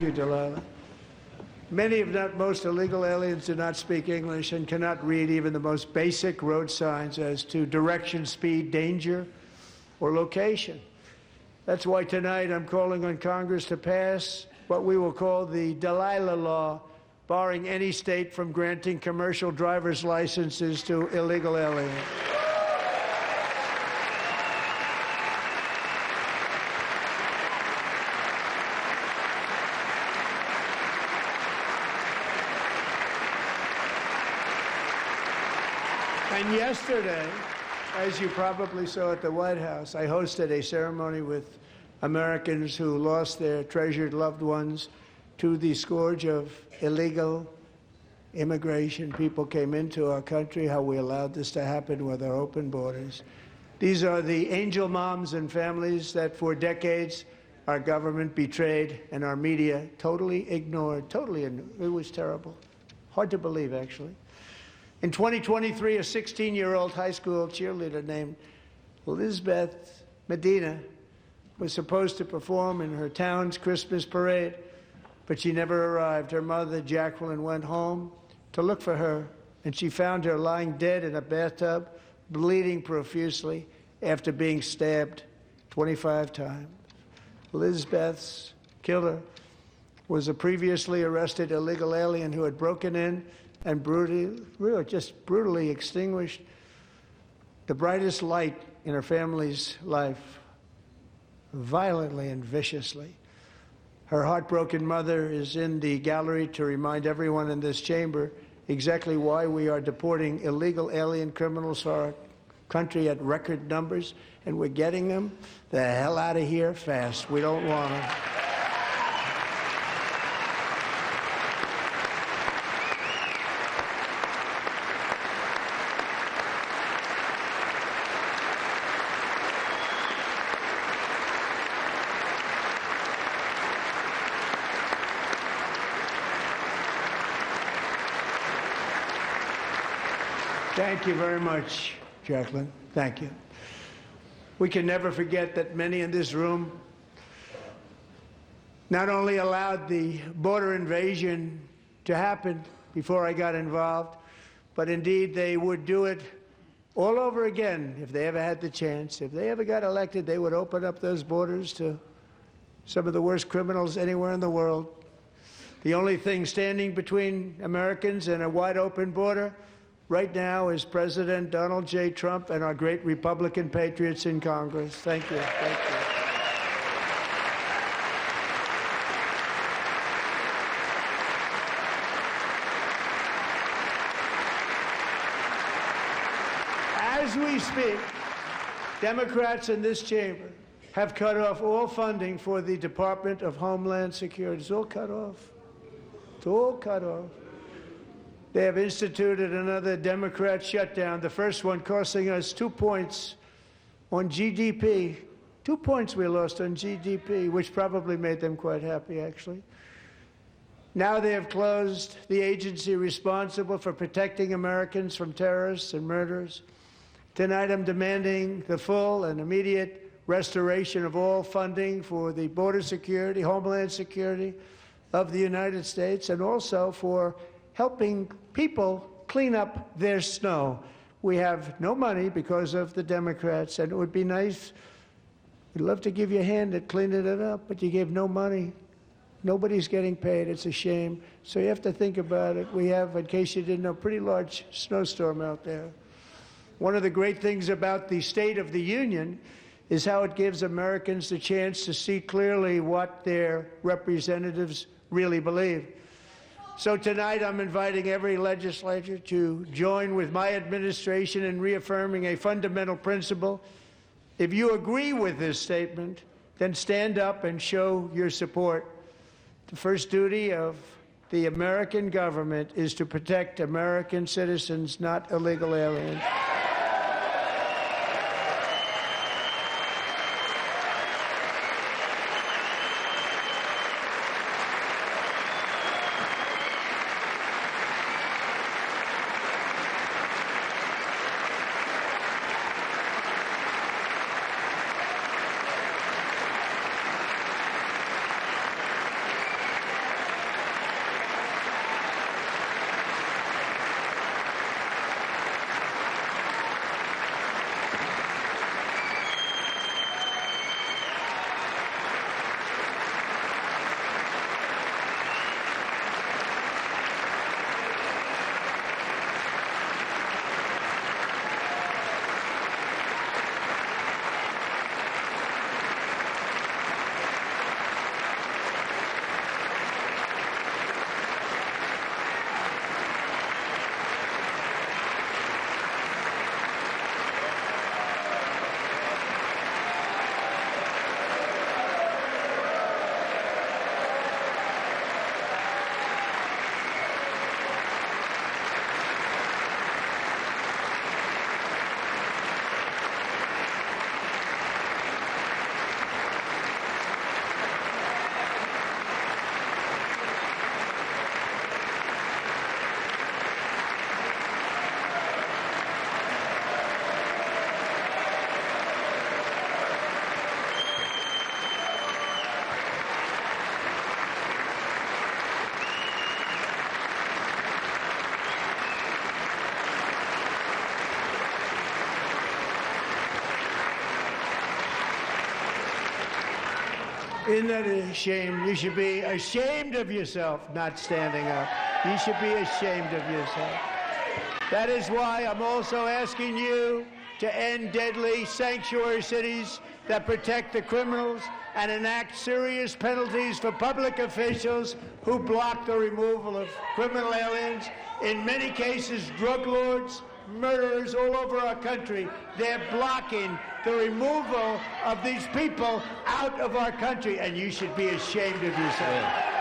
Thank you, Delilah. Many, if not most, illegal aliens do not speak English and cannot read even the most basic road signs as to direction, speed, danger, or location. That's why tonight I'm calling on Congress to pass what we will call the Delilah Law, barring any state from granting commercial driver's licenses to illegal aliens. And yesterday, as you probably saw at the White House, I hosted a ceremony with Americans who lost their treasured loved ones to the scourge of illegal immigration. People came into our country, how we allowed this to happen with our open borders. These are the angel moms and families that for decades our government betrayed and our media totally ignored. It was terrible. Hard to believe, actually. In 2023, a 16-year-old high school cheerleader named Elizabeth Medina was supposed to perform in her town's Christmas parade, but she never arrived. Her mother, Jacqueline, went home to look for her, and she found her lying dead in a bathtub, bleeding profusely after being stabbed 25 times. Elizabeth's killer was a previously arrested illegal alien who had broken in and brutally extinguished the brightest light in her family's life, violently and viciously. Her heartbroken mother is in the gallery to remind everyone in this chamber exactly why we are deporting illegal alien criminals to our country at record numbers, and we're getting them the hell out of here fast. We don't want them. Thank you very much, Jacqueline. Thank you. We can never forget that many in this room not only allowed the border invasion to happen before I got involved, but indeed they would do it all over again if they ever had the chance. If they ever got elected, they would open up those borders to some of the worst criminals anywhere in the world. The only thing standing between Americans and a wide open border right now is President Donald J. Trump and our great Republican patriots in Congress. Thank you. Thank you. As we speak, Democrats in this chamber have cut off all funding for the Department of Homeland Security. It's all cut off. It's all cut off. They have instituted another Democrat shutdown, the first one costing us 2 points on GDP. 2 points we lost on GDP, which probably made them quite happy, actually. Now they have closed the agency responsible for protecting Americans from terrorists and murderers. Tonight I'm demanding the full and immediate restoration of all funding for the border security, Homeland Security of the United States, and also for helping people clean up their snow. We have no money because of the Democrats, and it would be nice, we'd love to give you a hand at cleaning it up, but you gave no money. Nobody's getting paid. It's a shame. So you have to think about it. We have, in case you didn't know, a pretty large snowstorm out there. One of the great things about the State of the Union is how it gives Americans the chance to see clearly what their representatives really believe. So tonight I'm inviting every legislator to join with my administration in reaffirming a fundamental principle. If you agree with this statement, then stand up and show your support. The first duty of the American government is to protect American citizens, not illegal aliens. Isn't that a shame? You should be ashamed of yourself not standing up. You should be ashamed of yourself. That is why I'm also asking you to end deadly sanctuary cities that protect the criminals and enact serious penalties for public officials who block the removal of criminal aliens. In many cases, drug lords, murderers all over our country, they're blocking the removal of these people out of our country, and you should be ashamed of yourself.